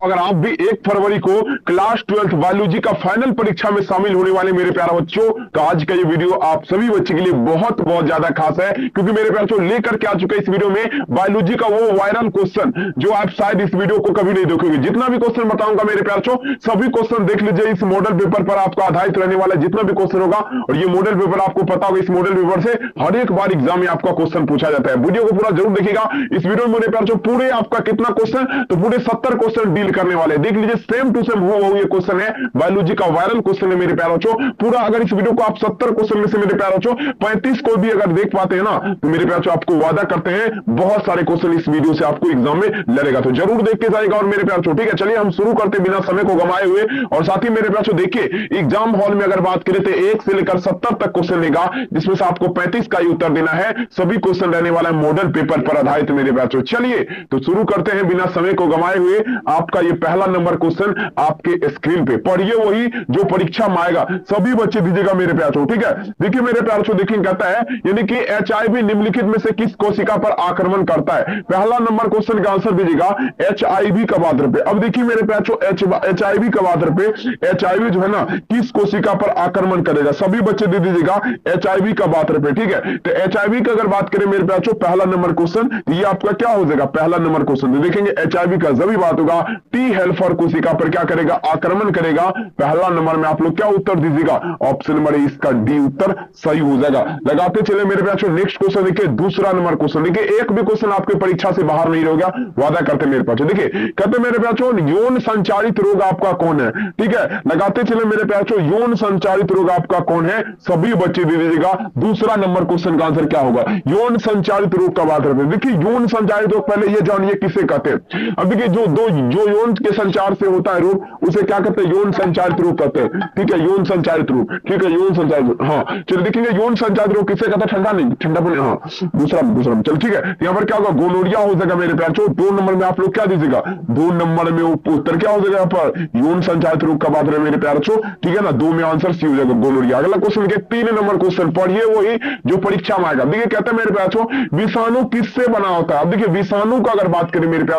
अगर आप भी 1 फरवरी को क्लास 12th बायोलॉजी का फाइनल परीक्षा में शामिल होने वाले मेरे प्यारे बच्चों, तो आज का ये वीडियो आप सभी बच्चे के लिए बहुत बहुत ज्यादा खास है, क्योंकि मेरे प्यारे बच्चों लेकर के आ चुका है इस वीडियो में बायोलॉजी का वो वायरल क्वेश्चन जो आप शायद इस वीडियो को कभी नहीं देखोगे। जितना भी क्वेश्चन बताऊंगा मेरे प्यारे बच्चों, सभी क्वेश्चन देख लीजिए, इस मॉडल पेपर पर आपका आधारित रहने वाला जितना भी क्वेश्चन होगा। और ये मॉडल पेपर आपको पता होगा, इस मॉडल पेपर से हर एक बार एग्जाम में आपका क्वेश्चन पूछा जाता है। वीडियो को पूरा जरूर देखिएगा। इस वीडियो में मेरे प्यारे बच्चों पूरे आपका कितना क्वेश्चन, तो पूरे 70 क्वेश्चन डील करने वाले। देख लीजिए, सेम टू सेम हुआ ये क्वेश्चन है, बायोलॉजी का वायरल क्वेश्चन है मेरे प्यारे बच्चों पूरा। अगर इस वीडियो को आप 70 क्वेश्चन में से मेरे प्यारे बच्चों 35 को भी अगर देख पाते हैं ना, तो मेरे प्यारे बच्चों आपको वादा करते हैं बहुत सारे क्वेश्चन इस वीडियो से आपको एग्जाम में लड़ेगा, तो जरूर देख के जाएगा। और मेरे प्यारे बच्चों ठीक है, चलिए हम शुरू करते बिना समय को गंवाए हुए। और साथ ही मेरे प्यारे बच्चों देखिए, एग्जाम हॉल में अगर बात करें तो 1 से लेकर 70 तक क्वेश्चन लेगा, जिसमें से आपको 35 का ही उत्तर देना है। सभी क्वेश्चन रहने वाला है मॉडल पेपर पर आधारित मेरे प्यारे बच्चों। चलिए तो शुरू करते हैं बिना समय को गंवाए हुए। आपका ये पहला नंबर क्वेश्चन आपके स्क्रीन पे पढ़िए, वही जो परीक्षा में आएगा, सभी बच्चे दीजिएगा मेरे प्यारे, ठीक है। देखिए मेरे प्यारे, देखिए कहता है यानी कि एचआईवी निम्नलिखित में से किस कोशिका पर आक्रमण करता है। पहला नंबर क्वेश्चन का आंसर दीजिएगा एचआईवी कवात्र पे। अब देखिए मेरे प्यारे, एचआईवी कवात्र पे एचआईवी जो है ना किस कोशिका पर आक्रमण करेगा, सभी बच्चे दे दीजिएगा एचआईवी कवात्र पे, ठीक है। तो एचआईवी की अगर बात करें मेरे प्यारे, पहला नंबर क्वेश्चन ये आपका क्या हो जाएगा, पहला नंबर क्वेश्चन। तो देखेंगे एचआईवी का जब भी बात होगा टी हेल्पर कोशिका पर क्या करेगा, आक्रमण करेगा। पहला नंबर में आप लोग क्या उत्तर दीजिएगा, ऑप्शन नंबर इसका डी उत्तर सही हो जाएगा। लगाते चले मेरे प्यारे, नेक्स्ट क्वेश्चन देखिए, दूसरा नंबर क्वेश्चन देखिए, एक भी क्वेश्चन आपके परीक्षा से बाहर नहीं रहेगा, वादा करते मेरे पास। देखिए कहते मेरे प्यारे, यौन संचारित रोग आपका कौन है, ठीक है। लगाते चले मेरे प्यारे, यौन संचारित रोग आपका कौन है, सभी बच्चे दे दीजिएगा। दूसरा नंबर क्वेश्चन का आंसर क्या होगा, यौन संचारित रोग का बात करते हैं। देखिए यौन संचारित रोग पहले ये जानिए किसे कहते हैं। अब देखिए जो यौन के संचार से होता है रोग, उसे क्या कहते हैं, यौन संचारित रोग कहते हैं, ठीक है। यौन संचारित रोग, ठीक है, यौन संचारित, हाँ चलिए देखेंगे यौन संचारित रोग किसे कहते हैं, ठंडा नहीं, ठंडा पानी, हाँ दूसरा चलो ठीक है। यहाँ पर क्या होगा, गोनोरिया हो जाएगा मेरे प्यारे। 2 नंबर में आप लोग क्या दीजिएगा, 2 नंबर में उत्तर क्या हो जाएगा यहाँ पर, यौन संचारित रोग का बात रहे मेरे प्यारे, ठीक है ना। 2 में आंसर सी हो जाएगा गोनोरिया। अगला क्वेश्चन के 3 नंबर क्वेश्चन पढ़िए, वही जो परीक्षा में आएगा। देखिए कहते हैं मेरे प्यारे, विषाणु किससे बना होता है। अब देखिए विषाणु का अगर बात करें मेरे प्यारे,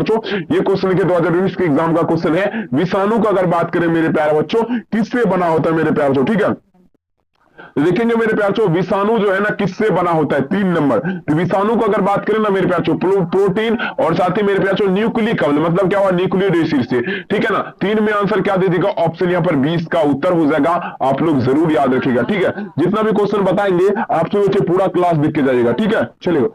ये क्वेश्चन के 2020 के एग्जाम का क्वेश्चन है। विषाणु का अगर बात करें मेरे प्यारे बच्चों, किससे बना होता है मेरे प्यारे, ठीक है। देखेंगे मेरे प्यारे, विषाणु जो है ना किससे बना होता है, 3 नंबर। तो विषाणु को अगर बात करें ना मेरे प्यारे, प्रोटीन और साथ ही मेरे प्यारे न्यूक्लिक अम्ल, मतलब क्या हुआ, न्यूक्लियर एसिड से, ठीक है ना। 3 में आंसर क्या दे देगा, ऑप्शन यहाँ पर 20 का उत्तर हो जाएगा। आप लोग जरूर याद रखिएगा, ठीक है। जितना भी क्वेश्चन बताएंगे आपसे बच्चे पूरा क्लास दिख के जाइएगा, ठीक है। चलिए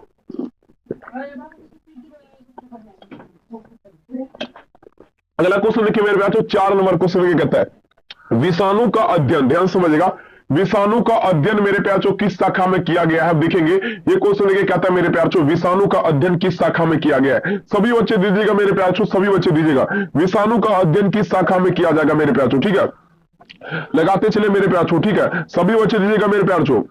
अगला क्वेश्चन देखिए मेरे प्यारे, 4 नंबर क्वेश्चन क्या कहता है, विषाणु का अध्ययन, ध्यान समझिएगा, विषाणु का अध्ययन मेरे प्यारे किस शाखा में किया गया है। देखेंगे ये क्वेश्चन देखिए कहता है मेरे प्यारे, विषाणु का अध्ययन किस शाखा में किया गया है। सभी बच्चे दीजिएगा मेरे प्यारे, सभी बच्चे दीजिएगा, विषाणु का अध्ययन किस शाखा में किया जाएगा मेरे प्यारे, ठीक है। लगाते चले मेरे प्यारे, ठीक है, सभी बच्चे दीजिएगा मेरे प्यारे।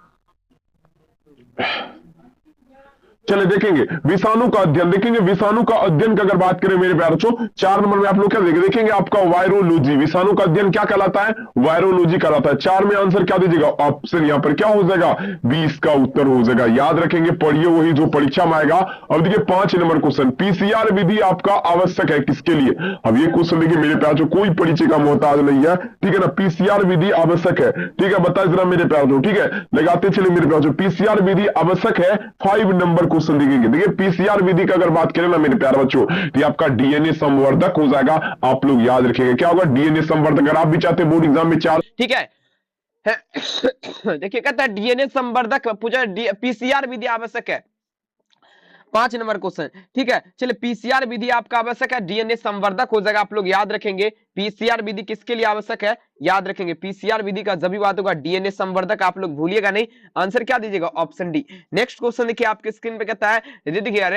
चले देखेंगे विषाणु का अध्ययन, देखेंगे विषाणु का अध्ययन की अगर बात करें मेरे प्यारे, 4 नंबर में आप लोग क्या देखेंगे, आपका वायरोलॉजी, विषाणु का अध्ययन क्या कहलाता है, वायरोलॉजी कहलाता है। 4 में आंसर क्या दीजिएगा, ऑप्शन यहाँ पर क्या हो जाएगा, 20 का उत्तर हो जाएगा। याद रखेंगे, पढ़िए वही जो परीक्षा में आएगा। अब देखिए 5 नंबर क्वेश्चन, पीसीआर विधि आपका आवश्यक है किसके लिए। अब ये क्वेश्चन देखिए मेरे प्यारे, कोई परिचय का मोहताज नहीं है, ठीक है ना। पीसीआर विधि आवश्यक है, ठीक है, बताए जरा मेरे प्यारे, ठीक है। लगाते चले मेरे प्यारे, पीसीआर विधि आवश्यक है। 5 नंबर क्वेश्चन देखेंगे, देखिए पीसीआर विधि का अगर बात करें ना मेरे प्यारे बच्चों, तो ये आपका डीएनए संवर्धक हो जाएगा। आप लोग याद रखिएगा क्या होगा, डीएनए संवर्धक। अगर आप भी चाहते हैं बोर्ड एग्जाम में 4, ठीक है। देखिए कहता है डीएनए संवर्धक पूजा, पीसीआर विधि आवश्यक है। 5 नंबर क्वेश्चन, ठीक है। चलिए पीसीआर विधि आपका आवश्यक है, डीएनए संवर्धक हो जाएगा। आप लोग याद रखेंगे पीसीआर विधि किसके लिए आवश्यक है, याद रखेंगे पीसीआर विधि का जब भी बात होगा डीएनए संवर्धक, आप लोग भूलिएगा नहीं। आंसर क्या दीजिएगा, ऑप्शन डी। नेक्स्ट क्वेश्चन देखिए आपके स्क्रीन पे कहता है, देखिएगा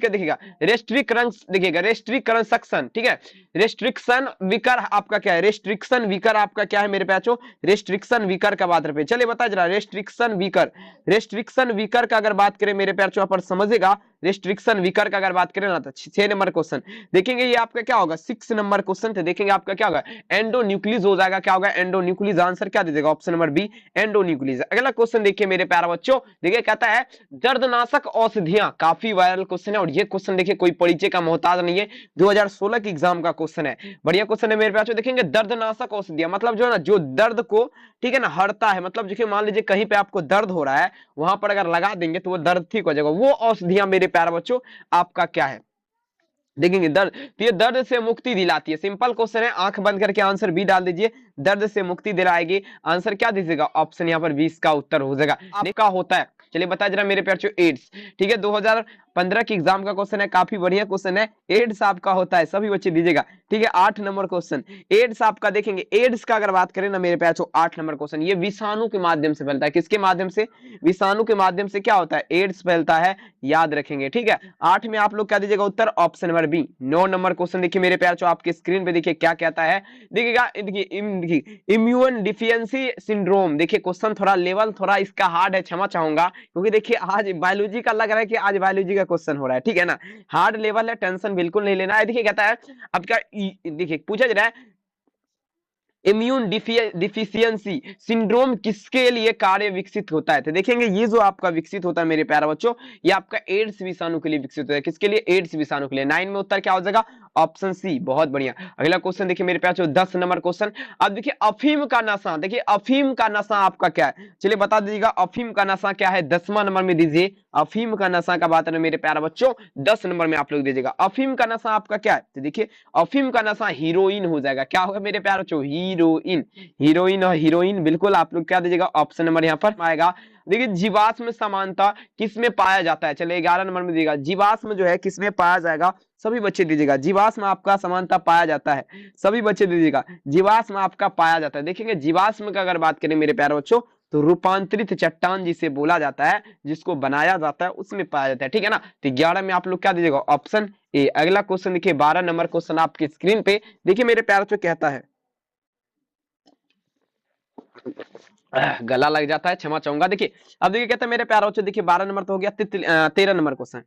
देखिएगा रेस्ट्रिक्शन, देखिएगा रेस्ट्रिक्शन सक्शन, ठीक है। रेस्ट्रिक्शन विकर आपका क्या है, रेस्ट्रिक्शन विकर आपका क्या है मेरे प्याचो, रेस्ट्रिक्शन विकर का बात रहे। चलिए बता जरा, रेस्ट्रिक्शन विकर, रेस्ट्रिक्शन विकर का अगर बात करें मेरे प्याचो, यहाँ पर समझेगा रेस्ट्रिक्शन विकर का अगर बात करें ना, तो 6 नंबर क्वेश्चन देखेंगे, ये आपका क्या होगा, 6 नंबर क्वेश्चन थे। देखेंगे आपका आपका क्या होगा, एंडोन्यूक्लियस हो जाएगा। क्या होगा, एंडोन्यूक्लियस। आंसर क्या दीजिएगा, ऑप्शन नंबर बी, एंडोन्यूक्लियस। अगला क्वेश्चन देखिए मेरे प्यारे बच्चों, देखिए कहता है दर्दनाशक औषधियां, काफी वायरल क्वेश्चन है और ये क्वेश्चन देखिए कोई परिचय का मोहताज नहीं है, 2016 की एग्जाम का क्वेश्चन है, बढ़िया क्वेश्चन है मेरे प्यारे बच्चों। देखेंगे दर्दनाशक औषधियां मतलब जो है ना, जो दर्द को, ठीक है ना, हरता है। मतलब देखिए मान लीजिए कहीं पे आपको दर्द हो रहा है, वहां पर अगर लगा देंगे तो वो दर्द ठीक हो जाएगा। वो औषधियां मेरे प्यारे बच्चों आपका क्या है, देखेंगे दर्द, तो ये दर्द से मुक्ति दिलाती है। सिंपल क्वेश्चन है, आंख बंद करके आंसर बी डाल दीजिए, दर्द से मुक्ति दिलाएगी। आंसर क्या दीजिएगा, ऑप्शन यहाँ पर 20 का उत्तर हो जाएगा। आपका होता है, चलिए बता जरा मेरे प्यारे एड्स, ठीक है, 2015 की एग्जाम का क्वेश्चन है, काफी बढ़िया क्वेश्चन है। एड्स आपका होता है, सभी बच्चे दीजिएगा, ठीक है। 8 नंबर क्वेश्चन, एड्स आपका देखेंगे, एड्स का अगर बात करें ना मेरे प्यारे 8 नंबर क्वेश्चन, ये विषाणु के माध्यम से फैलता है। किसके माध्यम से, विषाणु के माध्यम से क्या होता है, एड्स फैलता है, याद रखेंगे, ठीक है। 8 में आप लोग क्या दीजिएगा उत्तर, ऑप्शन नंबर बी। 9 नंबर क्वेश्चन देखिए मेरे प्यारे आपके स्क्रीन पे देखिए क्या कहता है, देखिएगा, इम्यून डिफिशियंसी सिंड्रोम। देखिए क्वेश्चन थोड़ा लेवल थोड़ा इसका हार्ड है, क्षमा चाहूंगा, क्योंकि देखिए आज बायोलॉजी का लग रहा है कि आज बायोलॉजी का क्वेश्चन हो रहा है, ठीक है ना, हार्ड लेवल है, टेंशन बिल्कुल नहीं लेना है। देखिए कहता है अब क्या, देखिए पूछा जा रहा है इम्यून डिफिशियंसी सिंड्रोम किसके लिए कार्य विकसित होता है, तो देखेंगे ये जो आपका विकसित होता है मेरे प्यारे बच्चों, ये आपका एड्स विषाणु के लिए विकसित होता है। किसके लिए, एड्स विषाणु के लिए। 9 में उत्तर क्या हो जाएगा, ऑप्शन सी, बहुत बढ़िया। अगला क्वेश्चन देखिए मेरे प्यारे 10 नंबर क्वेश्चन। अब देखिए अफीम का नशा, देखिए अफीम का नशा आपका क्या है, चलिए बता दीजिएगा अफीम का नशा क्या है, 10वां नंबर में दीजिए। अफीम का नशा का बात है मेरे प्यारे बच्चों, 10 नंबर में आप लोग दीजिएगा। अफीम का नशा आपका क्या है, तो देखिए अफीम का नशा हीरोइन हो जाएगा। क्या होगा मेरे प्यारे बच्चों, हीरोइन, हीरोइन और हीरोइन, बिल्कुल आप लोग क्या दीजिएगा, ऑप्शन नंबर यहाँ पर आएगा। देखिए जीवाश्म समानता किसमें पाया जाता है, चलिए 11 नंबर में दीजिएगा, जीवाश्म जो है किसमें पाया जाएगा, सभी बच्चे दीजिएगा, जीवाश्म आपका समानता पाया जाता है, सभी बच्चे दीजिएगा, जीवाश्म आपका पाया जाता है। देखेंगे जीवाश्म का अगर बात करें मेरे प्यारे बच्चों, तो रूपांतरित चट्टान जिसे बोला जाता है, जिसको बनाया जाता है, उसमें पाया जाता है, ठीक है ना। तो 11 में आप लोग क्या दीजिएगा, ऑप्शन ए। अगला क्वेश्चन देखिए 12 नंबर क्वेश्चन आपकी स्क्रीन पे देखिए मेरे प्यारे बच्चों, कहता है, गला लग जाता है, क्षमा चाहूंगा। देखिए अब देखिए कहते हैं मेरे प्यारे बच्चों, देखिए 12 नंबर तो हो गया, 13 नंबर क्वेश्चन,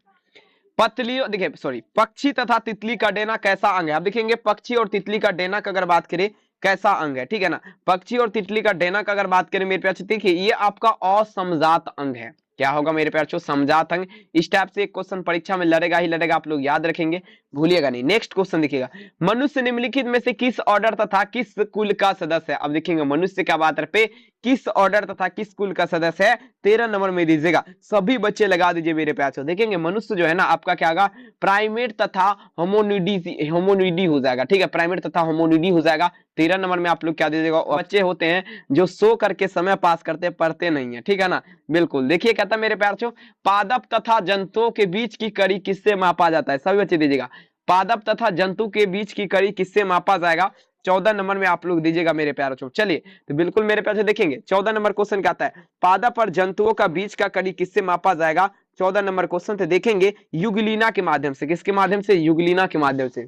पतली, देखिए सॉरी, पक्षी तथा तितली का डेना कैसा अंग है। अब देखेंगे पक्षी और तितली का डेना का अगर बात करें कैसा अंग है, ठीक है ना, पक्षी और तितली का डेना का अगर बात करें मेरे प्यारे, देखिए ये आपका असमजात अंग है। क्या होगा मेरे प्यारे, समजात अंग। इस टाइप से एक क्वेश्चन परीक्षा में लड़ेगा ही लड़ेगा, आप लोग याद रखेंगे, भूलिएगा नहीं। नेक्स्ट क्वेश्चन देखिएगा, मनुष्य निम्नलिखित में से किस ऑर्डर तथा किस कुल का सदस्य है। अब देखेंगे मनुष्य क्या बात पे, किस ऑर्डर तथा किस कुल का सदस्य है, 13 नंबर में दीजिएगा, सभी बच्चे लगा दीजिए मेरे प्यारे। देखेंगे मनुष्य जो है ना आपका क्या होगा, प्राइमेट तथा होमोनिडी हो जाएगा, ठीक है, प्राइमेट तथा होमोनिडी हो जाएगा। 13 नंबर में आप लोग क्या दीजिएगा, बच्चे होते हैं जो सो करके समय पास करते पढ़ते नहीं है, ठीक है ना, बिल्कुल। देखिए कहता है मेरे प्यारे, पादप तथा जंतुओं के बीच की कड़ी किससे मापा जाता है, सभी बच्चे दीजिएगा, पादप तथा जंतु के बीच की कड़ी किससे मापा जाएगा, 14 नंबर में आप लोग दीजिएगा मेरे प्यारे। चलिए तो बिल्कुल मेरे प्यारे देखेंगे 14 नंबर क्वेश्चन क्या आता है, पादप और जंतुओं का बीच का कड़ी किससे मापा जाएगा, 14 नंबर क्वेश्चन से देखेंगे युगलीना के माध्यम से। किसके माध्यम से, युगलीना के माध्यम से,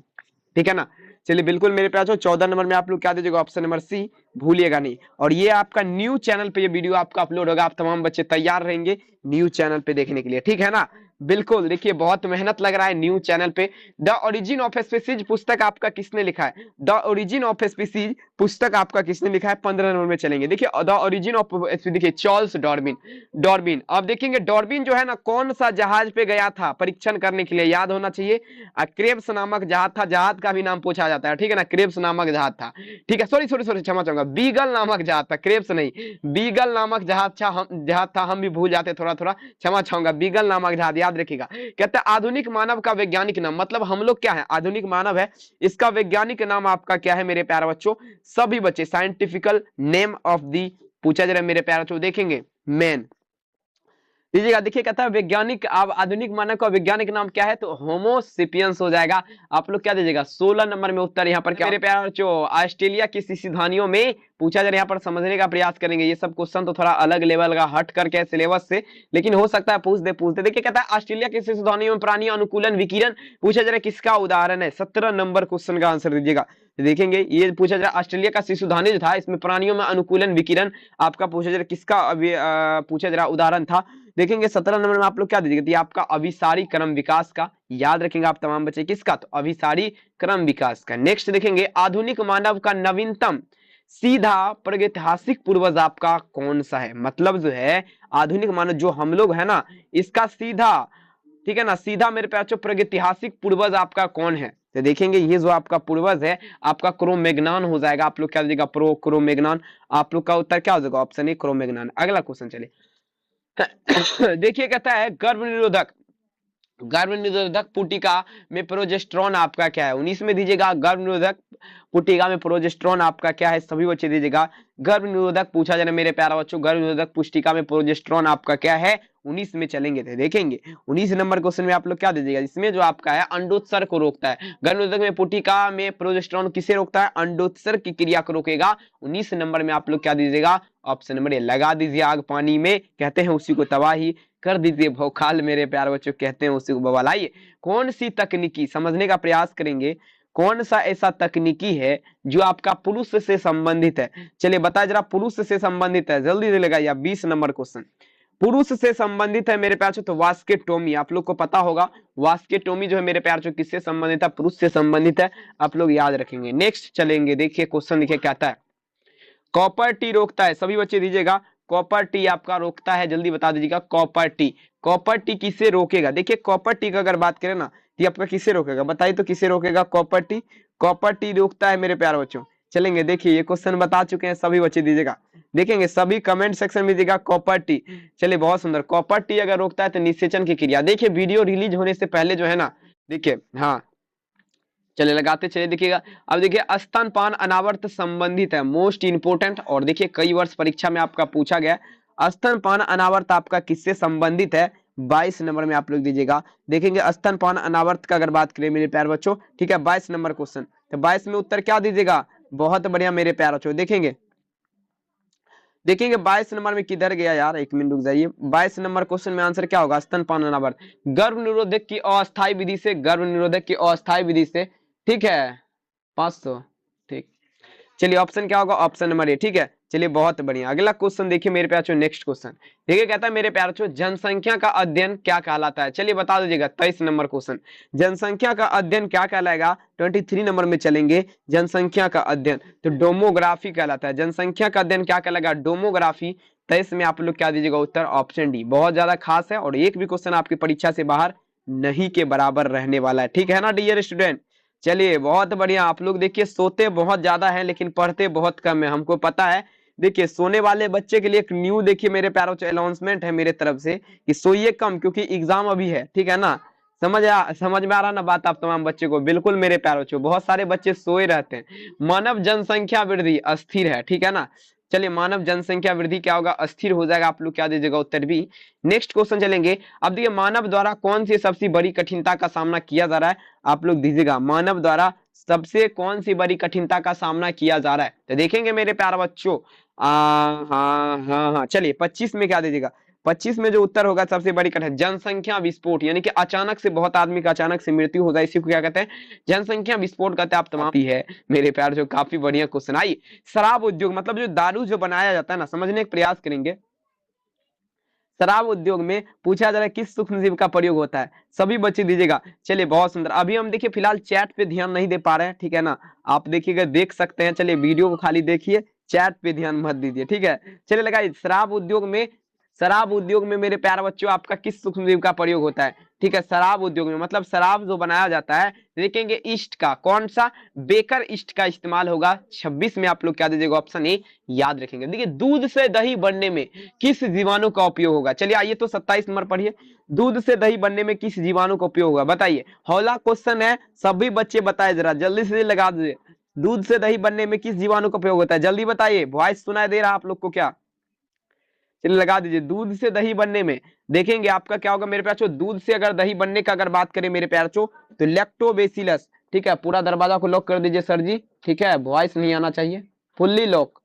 ठीक है ना। चलिए बिल्कुल मेरे प्यारे 14 नंबर में आप लोग क्या दीजिएगा, ऑप्शन नंबर सी, भूलिएगा नहीं। और ये आपका न्यू चैनल पे ये वीडियो आपका अपलोड होगा, आप तमाम बच्चे तैयार रहेंगे न्यू चैनल पे देखने के लिए, ठीक है ना। बिल्कुल देखिए बहुत मेहनत लग रहा है न्यू चैनल पे। द ओरिजिन ऑफ स्पीसीज पुस्तक आपका किसने लिखा है, द ओरिजिन ऑफ स्पीसीज पुस्तक आपका किसने लिखा है, 15 नंबर में चलेंगे। देखिए द ओरिजिन ऑफ, देखिए चार्ल्स डार्विन, डार्विन। अब देखेंगे डार्विन जो है ना कौन सा जहाज पे गया था परीक्षण करने के लिए, याद होना चाहिए, क्रेब्स नामक जहाज था, जहाज का भी नाम पूछा जाता है, ठीक है ना, क्रेब्स नामक जहाज था, ठीक है, सॉरी सॉरी सॉरी क्षमा चाहूंगा, बीगल नामक जहाज था, क्रेब्स नहीं, बीगल नामक जहाज था, हम भी भूल जाते थोड़ा थोड़ा, क्षमा चाहूंगा, बीगल नामक जहाज, याद रखिएगा। कहते हैं आधुनिक मानव का वैज्ञानिक नाम, मतलब हम लोग क्या है, आधुनिक मानव है, इसका वैज्ञानिक नाम आपका क्या है मेरे प्यारे बच्चों, सभी बच्चे साइंटिफिकल नेम ऑफ दी पूछा जा रहा है मेरे प्यारे बच्चों, देखेंगे मैन लीजिएगा। देखिए कहता है वैज्ञानिक, अब आधुनिक मानव का वैज्ञानिक नाम क्या है, तो होमो सेपियंस हो जाएगा। आप लोग क्या दीजिएगा, 16 नंबर में उत्तर यहाँ पर क्या मेरे प्यारे बच्चों, ऑस्ट्रेलिया की सिद्धांतियों में पूछा जा रहा है, यहाँ पर समझने का प्रयास करेंगे। ये सब क्वेश्चन तो थोड़ा अलग लेवल का हट करके सिलेबस से, लेकिन हो सकता है पूछ दे। देखिए कहता है ऑस्ट्रेलिया की सिद्धांतियों में प्राणी अनुकूलन विकिरण पूछा जा रहा है, किसका उदाहरण है, 17 नंबर क्वेश्चन का आंसर दीजिएगा। देखेंगे ये पूछा जा रहा है ऑस्ट्रेलिया का शिशुधानी जो था, इसमें प्राणियों में अनुकूलन विकिरण आपका पूछा जा रहा है, किसका पूछा जा रहा उदाहरण था, देखेंगे 17 नंबर में आप लोग क्या दीजिएगा, ये आपका अभिसारी क्रम विकास का, याद रखेंगे आप तमाम बच्चे, किसका, तो अभिसारी क्रम विकास का। नेक्स्ट देखेंगे आधुनिक मानव का नवीनतम सीधा प्रागैतिहासिक पूर्वज आपका कौन सा है, मतलब जो है आधुनिक मानव जो हम लोग है ना, इसका सीधा, ठीक है ना, सीधा मेरे प्यारे प्रागैतिहासिक पूर्वज आपका कौन है, तो देखेंगे ये जो आपका पूर्वज है आपका क्रोमैग्नॉन हो जाएगा। आप लोग क्या दीजिएगा, प्रो क्रोमैग्नॉन। आप लोग का उत्तर क्या हो जाएगा, ऑप्शन ए क्रोमैग्नॉन। अगला क्वेश्चन चलिए देखिए, कहता है गर्भ निरोधक पुटिका में प्रोजेस्टेरॉन आपका क्या है, 19 में दीजिएगा गर्भ निरोधक पुटिका में प्रोजेस्टेरॉन आपका क्या है, सभी बच्चे दीजिएगा। गर्भ निरोधक पूछा जा रहा है मेरे प्यारा बच्चों, गर्भ निरोधक पुस्तिका में प्रोजेस्टेरॉन आपका क्या है, 19 में चलेंगे थे। देखेंगे 19 नंबर क्वेश्चन में आप लोग क्या दीजिएगा, इसमें जो आपका है अंडोत्सर्ग को रोकता है। गर्भ निरोधक में पुटिका में प्रोजेस्टेरॉन किसे रोकता है, अंडोत्सर्ग की क्रिया को रोकेगा। 19 नंबर में आप लोग क्या दीजिएगा, ऑप्शन नंबर ए, लगा दीजिए आग पानी में, कहते हैं उसी को तबाही कर दीजिए भौकाल, मेरे प्यारे बच्चों कहते हैं उसी को बवाल। आइए कौन सी तकनीकी समझने का प्रयास करेंगे, कौन सा ऐसा तकनीकी है जो आपका पुरुष से संबंधित है, चलिए बताए जरा, पुरुष से संबंधित है, जल्दी से लगाइए। 20 नंबर क्वेश्चन पुरुष से संबंधित है मेरे प्यारे, तो वास्केटोमी, आप लोग को पता होगा वास्केटोमी जो है मेरे प्यारे किससे संबंधित है, पुरुष से संबंधित है, आप लोग याद रखेंगे। नेक्स्ट चलेंगे, देखिए क्वेश्चन देखिए कहता है कॉपर टी रोकता है, सभी बच्चे दीजिएगा कॉपर टी आपका रोकता है, जल्दी बता दीजिएगा कॉपर टी किसे रोकेगा। देखिए कॉपर टी का अगर बात करें ना, ये आपका किसे रोकेगा, बताइए तो किसे रोकेगा, कॉपर टी रोकता है मेरे प्यारे बच्चों। चलेंगे देखिए ये क्वेश्चन बता चुके हैं, सभी बच्चे दीजिएगा, देखेंगे सभी कमेंट सेक्शन में दीजिएगा कॉपर टी। चलिए बहुत सुंदर, कॉपर टी अगर रोकता है तो निषेचन की क्रिया। देखिए वीडियो रिलीज होने से पहले जो है ना, देखिए हाँ चले लगाते चले, देखिएगा अब देखिए स्तनपान अनावर्त संबंधित है, मोस्ट इंपोर्टेंट, और देखिए कई वर्ष परीक्षा में आपका पूछा गया स्तनपान अनावर्त आपका किससे संबंधित है, 22 नंबर में आप लोग दीजिएगा। देखेंगे स्तनपान अनावर्त का अगर बात करें मेरे प्यारे बच्चों, ठीक है 22 नंबर क्वेश्चन, तो 22 में उत्तर क्या दीजिएगा, बहुत बढ़िया मेरे प्यारे बच्चों। देखेंगे 22 नंबर में किधर गया यार, एक मिनट रुक जाइए। 22 नंबर क्वेश्चन में आंसर क्या होगा, स्तनपान अनावर्त गर्भ निरोधक की अस्थायी विधि से, गर्भ निरोधक की अस्थायी विधि से, ठीक है 500, ठीक। चलिए ऑप्शन क्या होगा, ऑप्शन नंबर ए, ठीक है। चलिए बहुत बढ़िया, अगला क्वेश्चन देखिए मेरे प्यारे, नेक्स्ट क्वेश्चन देखिए कहता है मेरे प्यारे जनसंख्या का अध्ययन क्या कहलाता है, चलिए बता दीजिएगा। 23 नंबर क्वेश्चन जनसंख्या का अध्ययन क्या कहलाएगा, 23 नंबर में चलेंगे जनसंख्या का अध्ययन, तो डोमोग्राफी कहलाता है। जनसंख्या का अध्ययन क्या कहलाएगा, डोमोग्राफी। 23 में आप लोग क्या दीजिएगा उत्तर, ऑप्शन डी, बहुत ज्यादा खास है और एक भी क्वेश्चन आपकी परीक्षा से बाहर नहीं के बराबर रहने वाला है, ठीक है ना डियर स्टूडेंट। चलिए बहुत बढ़िया, आप लोग देखिए सोते बहुत ज्यादा है लेकिन पढ़ते बहुत कम है, हमको पता है। देखिए सोने वाले बच्चे के लिए एक न्यू देखिए मेरे प्यारों अनाउंसमेंट है मेरे तरफ से कि सोइए कम, क्योंकि एग्जाम अभी है, ठीक है ना। समझ में आ रहा ना बात आप तमाम बच्चे को, बिल्कुल मेरे प्यारों, बहुत सारे बच्चे सोए रहते हैं। मानव जनसंख्या वृद्धि अस्थिर है, ठीक है ना। चलिए मानव जनसंख्या वृद्धि क्या होगा, अस्थिर हो जाएगा, आप लोग क्या दीजिएगा उत्तर भी। नेक्स्ट क्वेश्चन चलेंगे, अब देखिए मानव द्वारा कौन सी सबसे बड़ी कठिनता का सामना किया जा रहा है, आप लोग दीजिएगा मानव द्वारा सबसे कौन सी बड़ी कठिनता का सामना किया जा रहा है, तो देखेंगे मेरे प्यारे बच्चों हाँ चलिए 25 में क्या दीजिएगा, 25 में जो उत्तर होगा सबसे बड़ी कठिन जनसंख्या विस्फोट, यानी कि अचानक से बहुत आदमी का अचानक से मृत्यु हो जाए, इसी को क्या कहते हैं, जनसंख्या विस्फोट कहते हैं। आप तमाम ही है मेरे प्यार, जो काफी बढ़िया क्वेश्चन। आई शराब उद्योग, मतलब जो दारू जो बनाया जाता है ना, समझने का प्रयास करेंगे। शराब उद्योग में पूछा जा रहा है किस सूक्ष्मजीव का प्रयोग होता है, सभी बच्चे दीजिएगा। चलिए बहुत सुंदर, अभी हम देखिए फिलहाल चैट पे ध्यान नहीं दे पा रहे हैं, ठीक है ना, आप देखिएगा देख सकते हैं। चलिए वीडियो को खाली देखिए, चैट पे ध्यान मत दीजिए, ठीक है। चलिए लगाइए शराब उद्योग में मेरे प्यारे बच्चों आपका किस सूक्ष्मजीव का प्रयोग होता है, ठीक है। शराब उद्योग में मतलब शराब जो बनाया जाता है, देखेंगे ईस्ट का, कौन सा, बेकर ईस्ट का इस्तेमाल होगा। 26 में आप लोग क्या दीजिएगा, ऑप्शन ए याद रखेंगे। देखिए दूध से दही बनने में किस जीवाणु का उपयोग होगा, चलिए आइए तो 27 नंबर पढ़िए, दूध से दही बनने में किस जीवाणु का उपयोग होगा, बताइए। हौला क्वेश्चन है, सभी बच्चे बताए जरा, जल्दी से लगा दीजिए। दूध से दही बनने में किस जीवाणु का उपयोग होता है, जल्दी बताइए, वॉइस सुनाई दे रहा आप लोग को क्या, चलिए लगा दीजिए। दूध से दही बनने में देखेंगे आपका क्या होगा मेरे प्यारों, दूध से अगर दही बनने का अगर बात करें मेरे प्यारों, तो लैक्टोबैसिलस, ठीक है। पूरा दरवाजा को लॉक कर दीजिए सर जी, ठीक है, वॉइस नहीं आना चाहिए, फुल्ली लॉक।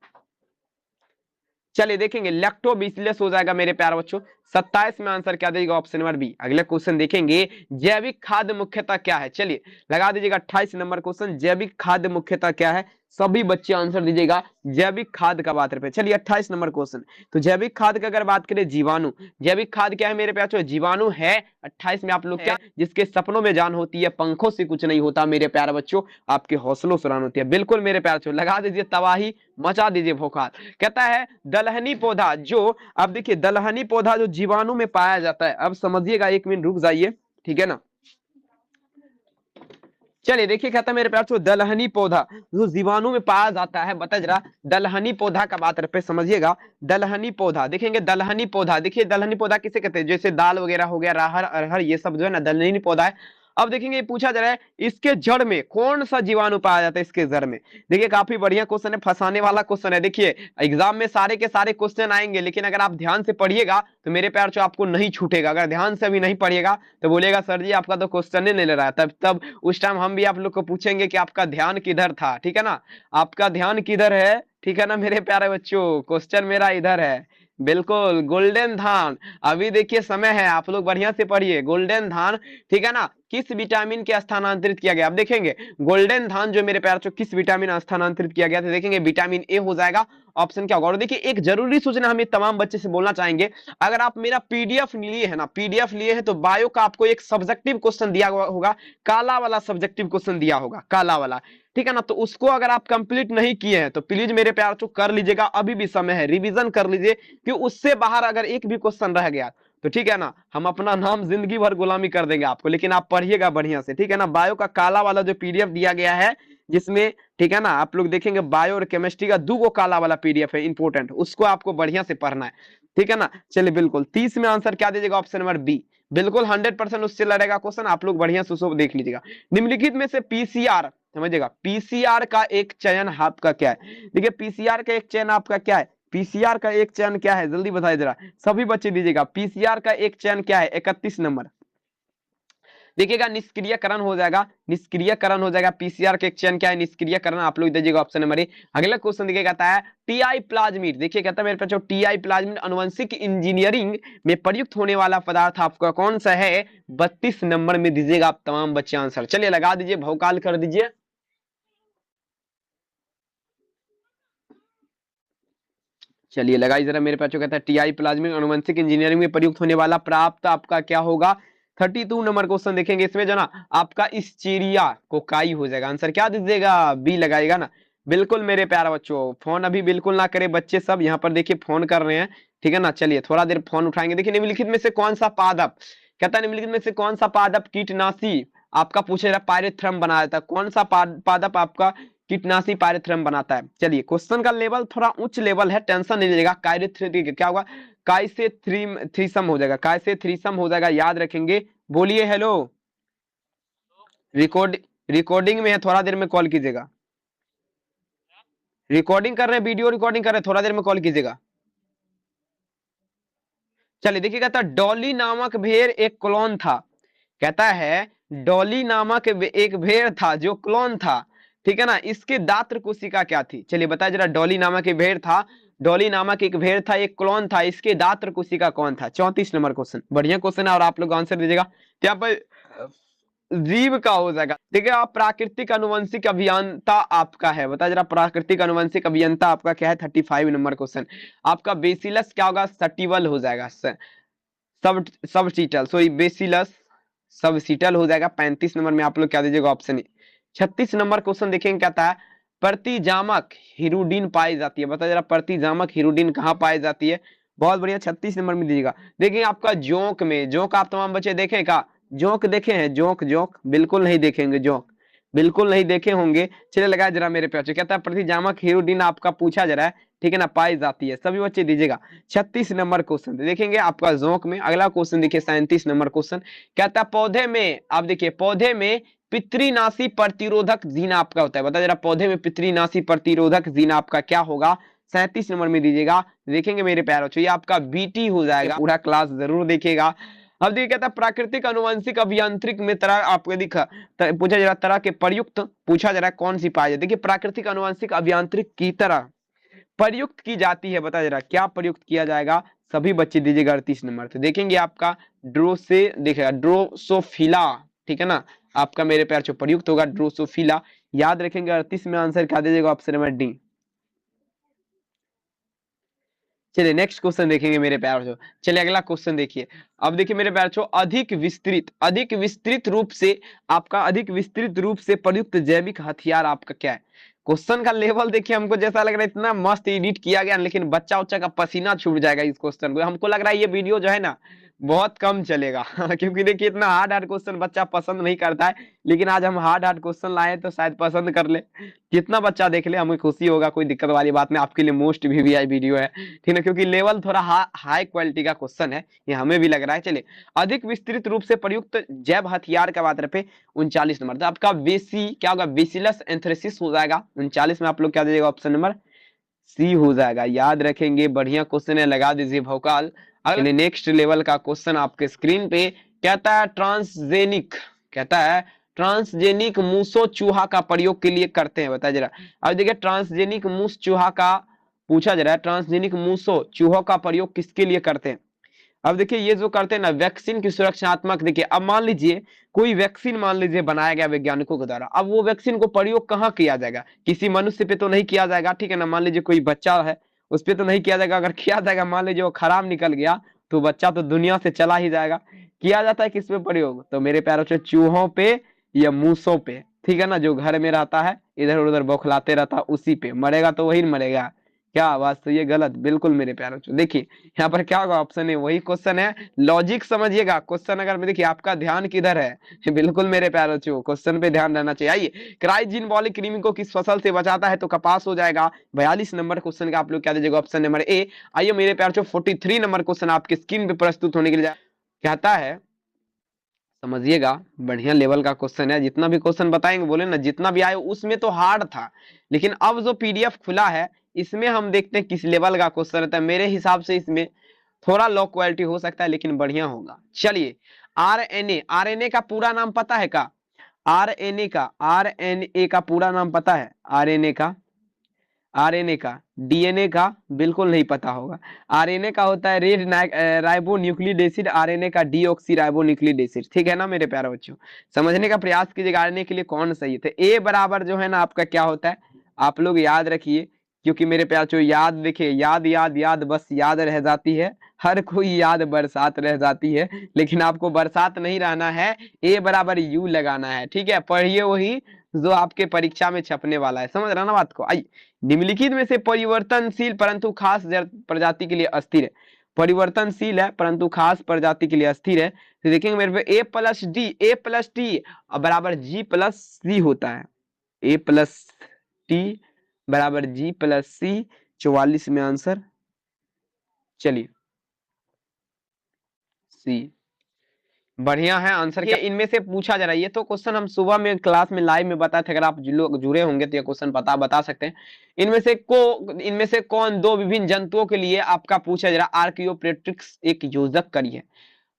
चलिए देखेंगे लैक्टोबैसिलस हो जाएगा मेरे प्यारे बच्चों 27 में आंसर क्या देगा? Option number B. अगले क्वेश्चन देखेंगे, जैविक खाद्य मुख्यतः क्या है? चलिए लगा दीजिएगा 28 नंबर क्वेश्चन, जैविक खाद्य मुख्यतः क्या है? सभी बच्चे आंसर दीजिएगा, जैविक खाद्य का बात पे। चलिए 28 नंबर क्वेश्चन, तो जैविक खाद्य की अगर बात करें, जीवाणु। जैविक खाद्य क्या है मेरे प्यारे? जीवाणु है। 28 में आप लोग क्या? जिसके सपनों में जान होती है, पंखों से कुछ नहीं होता मेरे प्यारे बच्चों, आपके हौसलों से उड़ान होती है। बिल्कुल मेरे प्यारे, लगा दीजिए तबाही, मचा दीजिए भोकाल। कहता है दलहनी पौधा, जो अब देखिए दलहनी पौधा जो जीवाणु में पाया जाता है, अब समझिएगा, 1 मिनट रुक जाइए, ठीक है ना। चलिए देखिए, कहता है मेरे प्यार से दलहनी पौधा जो जीवाणु में पाया जाता है, बता जरा दलहनी पौधा का बात पे समझिएगा। दलहनी पौधा देखेंगे, दलहनी पौधा देखिए, दलहनी पौधा किसे कहते हैं? जैसे दाल वगैरह हो गया, राहर अरहर, ये सब जो है ना दलहनी पौधा है। अब देखेंगे पूछा जा रहा है, इसके जड़ में कौन सा जीवाणु पाया जाता है? इसके जड़ में। देखिए काफी बढ़िया क्वेश्चन है, फंसाने वाला क्वेश्चन है। देखिए एग्जाम में सारे के सारे क्वेश्चन आएंगे, लेकिन अगर आप ध्यान से पढ़िएगा तो मेरे प्यार जो आपको नहीं छूटेगा। अगर ध्यान से अभी नहीं पढ़िएगा तो बोलेगा सर जी आपका तो क्वेश्चन ही नहीं ले रहा है। तब उस टाइम हम भी आप लोग को पूछेंगे कि आपका ध्यान किधर था, ठीक है ना? आपका ध्यान किधर है, ठीक है ना मेरे प्यारे बच्चों? क्वेश्चन मेरा इधर है, बिल्कुल गोल्डन धान। अभी देखिए समय है, आप लोग बढ़िया से पढ़िए। गोल्डन धान, ठीक है ना, किस विटामिन के स्थानांतरित किया गया? अब देखेंगे गोल्डन धान जो मेरे प्यार किस विटामिन स्थानांतरित किया गया था? देखेंगे विटामिन ए हो जाएगा। ऑप्शन क्या होगा? और देखिए एक जरूरी सूचना हम तमाम बच्चे से बोलना चाहेंगे, अगर आप मेरा पीडीएफ लिए है ना, पीडीएफ लिए हैं, तो बायो का आपको एक सब्जेक्टिव क्वेश्चन दिया होगा, काला वाला सब्जेक्टिव क्वेश्चन दिया होगा, काला वाला, ठीक है ना। तो उसको अगर आप कंप्लीट नहीं किए हैं तो प्लीज मेरे प्यार कर लीजिएगा, अभी भी समय है, रिवीजन कर लीजिए, कि उससे बाहर अगर एक भी क्वेश्चन रह गया तो ठीक है ना, हम अपना नाम जिंदगी भर गुलामी कर देंगे आपको। लेकिन आप पढ़िएगा बढ़िया से, ठीक है ना। बायो का काला वाला जो पीडीएफ दिया गया है, जिसमें ठीक है ना आप लोग देखेंगे बायो और केमिस्ट्री का 2 काला वाला पीडीएफ है, इंपोर्टेंट, उसको आपको बढ़िया से पढ़ना है, ठीक है ना। चलिए बिल्कुल 30 में आंसर क्या दीजिएगा? Option number B. बिल्कुल 100% उससे लड़ेगा क्वेश्चन, आप लोग बढ़िया से उसको देख लीजिएगा। निम्नलिखित में से पीसीआर, समझिएगा, पीसीआर का एक चयन आपका क्या है? देखिए पीसीआर का एक चयन आपका क्या है? पीसीआर का एक चयन क्या है? जल्दी बताइए जरा, सभी बच्चे दीजिएगा। पीसीआर का एक चयन क्या है? 31 नंबर। देखिएगा निष्क्रियकरण हो जाएगा, निष्क्रियकरण हो जाएगा। पीसीआर के एक चयन क्या है? निष्क्रियकरण। आप लोग दीजिएगा ऑप्शन नंबर ए। अगला क्वेश्चन देखिए, कहता है टीआई प्लाज्मिड। देखिए कहता है मेरे पास टीआई प्लाज्मिड अनुवंशिक इंजीनियरिंग में प्रयुक्त होने वाला पदार्थ आपका कौन सा है? 32 नंबर में दीजिएगा आप तमाम बच्चे आंसर। चलिए लगा दीजिए, भौकाल कर दीजिए। चलिए लगाई जरा मेरे पास, जो कहता है टीआई प्लाज्मिक अनुवंशिक इंजीनियरिंग में प्रयुक्त होने वाला प्राप्त आपका क्या होगा? 32 नंबर क्वेश्चन देखेंगे, इसमें जो ना आपका स्टीरिया कोकाई हो जाएगा। आंसर क्या दीजिएगा? बी लगाएगा ना। बिल्कुल मेरे प्यारे बच्चों, फोन अभी बिल्कुल ना करे बच्चे सब, यहाँ पर देखिए फोन कर रहे हैं, ठीक है ना। चलिए थोड़ा देर फोन उठाएंगे। देखिए निम्नलिखित में से कौन सा पादप, कहता है निम्नलिखित में से कौन सा पादप कीटनाशी आपका पूछे रहा पायरेथ्रम बना देता है? कौन सा पादप आपका कीटनाशी पायरेथ्रम बनाता है? चलिए क्वेश्चन का लेवल थोड़ा उच्च लेवल है, टेंशन नहीं लीजिएगा। क्या होगा? काय से थ्रीसम हो जाएगा, काय से थ्रीसम हो जाएगा, याद रखेंगे। बोलिए हेलो। रिकॉर्डिंग में है, थोड़ा देर में कॉल कीजिएगा। रिकॉर्डिंग कर रहे हैं, वीडियो रिकॉर्डिंग कर रहे हैं, थोड़ा देर में कॉल कीजिएगा। चलिए देखिए, कहता है डॉली नामक भेड़ एक क्लोन था। कहता है डॉली नामक एक भेड़ था जो क्लोन था, ठीक है ना। इसके दात्र कोशिका क्या थी? चलिए बताइए जरा। डॉली नामक एक भेड़ था, डॉली नामक एक भेड़ था, एक क्लोन था, इसके दात्र कोशिका कौन था? 34 नंबर क्वेश्चन, बढ़िया क्वेश्चन है, और आप लोग आंसर दीजिएगा। यहाँ पर जीव का हो जाएगा। देखिए आप प्राकृतिक अनुवंशिक अभियंता आपका है, बता जरा प्राकृतिक अनुवंशिक अभियंता आपका क्या है? 35 नंबर क्वेश्चन। आपका बेसिलस क्या होगा? सटिवल हो जाएगा, सब सीटल, सॉरी बेसिलस सब सीटल हो जाएगा। 35 नंबर में आप लोग क्या दीजिएगा? Option A. 36 नंबर क्वेश्चन देखेंगे, कहता है प्रतिजामक हिरुडीन पाई जाती है। बता जरा प्रतिजामक हिरुडीन कहाँ पाई जाती है? बहुत बढ़िया, 36 नंबर में दीजिएगा। देखिए आपका जोंक में, जोंक आप तमाम बच्चे देखें का? जोंक देखे हैं? जोंक, जोंक बिल्कुल नहीं देखेंगे, जोंक बिल्कुल नहीं देखे होंगे। चलिए लगाया जरा मेरे पे। कहता है प्रतिजामक हिरुडीन आपका पूछा जा रहा है, ठीक है ना, पाई जाती है। सभी बच्चे दीजिएगा। 36 नंबर क्वेश्चन देखेंगे आपका जोंक में। अगला क्वेश्चन देखिए 37 नंबर क्वेश्चन, कहता है पौधे में, आप देखिए पौधे में पितृनाशी प्रतिरोधक जीन आपका होता है। बता जरा पौधे में पितृनाशी प्रतिरोधक जीन आपका क्या होगा? 37 नंबर में दीजिएगा। देखेंगे मेरे प्यारों, ये आपका बीटी हो जाएगा। पूरा क्लास जरूर देखिएगा। अब देखिए कहता है प्राकृतिक अनुवंशिक अभियांत्रिक में तरह आपको दिखा पूछा जा रहा, तरह के प्रयुक्त पूछा जा रहा है कौन सी पाई जाती है? देखिए प्राकृतिक अनुवंशिक अभियांत्रिक की तरह प्रयुक्त की जाती है, बता जरा क्या प्रयुक्त किया जाएगा? सभी बच्चे दीजिएगा 38 नंबर। तो देखेंगे आपका देखिएगा ड्रोसोफिला, ठीक है ना, आपका मेरे प्यार जो प्रयुक्त होगा ड्रोसोफिला। याद रखेंगे 38 में आंसर क्या दीजिएगा, ऑप्शन नंबर डी। चलिए नेक्स्ट क्वेश्चन देखेंगे मेरे प्यार जो। चलिए अगला क्वेश्चन देखिए। अब देखिए मेरे प्यार जो अधिक विस्तृत रूप से आपका अधिक विस्तृत रूप से प्रयुक्त जैविक हथियार आपका क्या है। क्वेश्चन का लेवल देखिए, हमको जैसा लग रहा है इतना मस्त एडिट किया गया, लेकिन बच्चा उच्चा का पसीना छूट जाएगा इस क्वेश्चन को। हमको लग रहा है ये वीडियो जो है ना बहुत कम चलेगा क्योंकि देखिए इतना हार्ड हार्ड क्वेश्चन बच्चा पसंद नहीं करता है, लेकिन आज हम हार्ड हार्ड क्वेश्चन लाए तो शायद पसंद कर ले। जितना बच्चा देख ले हमें खुशी होगा, कोई दिक्कत वाली बात नहीं, आपके लिए मोस्ट वीवीआई वीडियो है, ठीक है, क्योंकि लेवल थोड़ा हाई क्वालिटी का क्वेश्चन है, ये हमें भी लग रहा है। चलिए अधिक विस्तृत रूप से प्रयुक्त जैव हथियार का बात पे 39 नंबर। तो आपका बेसी क्या होगा, बेसिलस एंथ्रेसिस हो जाएगा 39 में। आप लोग क्या दीजिएगा, ऑप्शन नंबर सी हो जाएगा। याद रखेंगे, बढ़िया क्वेश्चन है, लगा दीजिए भौकाल। अगले नेक्स्ट लेवल का क्वेश्चन आपके स्क्रीन पे कहता है ट्रांसजेनिक मूसो चूहा का प्रयोग के लिए करते हैं, बताइए जरा। अब देखिए ट्रांसजेनिक मूस चूहा का पूछा जा रहा है, ट्रांसजेनिक मूसो चूहों का प्रयोग किसके लिए करते हैं। अब देखिए ये जो करते हैं ना वैक्सीन की सुरक्षात्मक, देखिए अब मान लीजिए कोई वैक्सीन मान लीजिए बनाया गया वैज्ञानिकों के द्वारा, अब वो वैक्सीन को प्रयोग कहाँ किया जाएगा, किसी मनुष्य पे तो नहीं किया जाएगा, ठीक है ना, मान लीजिए कोई बच्चा है उस पर तो नहीं किया जाएगा। अगर किया जाएगा मान लीजिए वो खराब निकल गया तो बच्चा तो दुनिया से चला ही जाएगा। किया जाता है किस पे प्रयोग, तो मेरे प्यारों से चूहों पे या मूसों पे, ठीक है ना, जो घर में रहता है इधर उधर बौखलाते रहता है उसी पे, मरेगा तो वही मरेगा। क्या आवाज, तो ये गलत बिल्कुल मेरे प्यारों से। देखिए यहाँ पर क्या होगा, ऑप्शन है वही क्वेश्चन है, लॉजिक समझिएगा क्वेश्चन। अगर देखिए आपका ध्यान किधर है बिल्कुल मेरे प्यारों से क्वेश्चन पे ध्यान रहना चाहिए। आइए, क्राइजिनबॉलिक कृमि को किस फसल से बचाता है, तो कपास हो जाएगा। 42 नंबर क्वेश्चन का आप लोग क्या दीजिएगा, ऑप्शन नंबर ए। आइए मेरे प्यारों 43 नंबर क्वेश्चन आपके स्क्रीन पे प्रस्तुत होने के लिए कहता है, समझिएगा बढ़िया लेवल का क्वेश्चन है। जितना भी क्वेश्चन बताएंगे बोले ना, जितना भी आए उसमें तो हार्ड था, लेकिन अब जो पीडीएफ खुला है इसमें हम देखते हैं किस लेवल का क्वेश्चन रहता है। मेरे हिसाब से इसमें थोड़ा लो क्वालिटी हो सकता है लेकिन बढ़िया होगा। चलिए आरएनए का पूरा नाम पता है का, आरएनए का पूरा नाम पता है, आरएनए का डीएनए का बिल्कुल नहीं पता होगा। आरएनए का होता है red ribo nucleic acid, RNA का डीऑक्सी राइबो न्यूक्लिक एसिड, ठीक है ना मेरे प्यारे बच्चों। समझने का प्रयास कीजिएगा आरएनए के लिए कौन सही है। तो ए बराबर जो है ना आपका क्या होता है, आप लोग याद रखिए, क्योंकि मेरे प्यारे बच्चों याद देखिए, याद याद याद बस याद रह जाती है, हर कोई याद बरसात रह जाती है, लेकिन आपको बरसात नहीं रहना है, ए बराबर यू लगाना है, ठीक है। पढ़िए वही जो आपके परीक्षा में छपने वाला है, समझ रहा ना बात को। आइए, निम्नलिखित में से परिवर्तनशील परंतु खास प्रजाति के लिए अस्थिर है, परिवर्तनशील है परंतु खास प्रजाति के लिए अस्थिर है, तो देखेंगे मेरे पे ए प्लस टी बराबर जी प्लस सी होता है, ए प्लस टी बराबर जी प्लस सी। 44 में आंसर, चलिए सी बढ़िया है आंसर। क्या इनमें से पूछा जा रहा है, ये तो क्वेश्चन हम सुबह में क्लास में लाइव में बताए थे, अगर आप लोग जुड़े होंगे तो ये क्वेश्चन बता सकते हैं। इनमें से कौन दो विभिन्न जंतुओं के लिए आपका पूछा जा रहा है, आर्कियोप्टेरिक्स एक योजक करी है,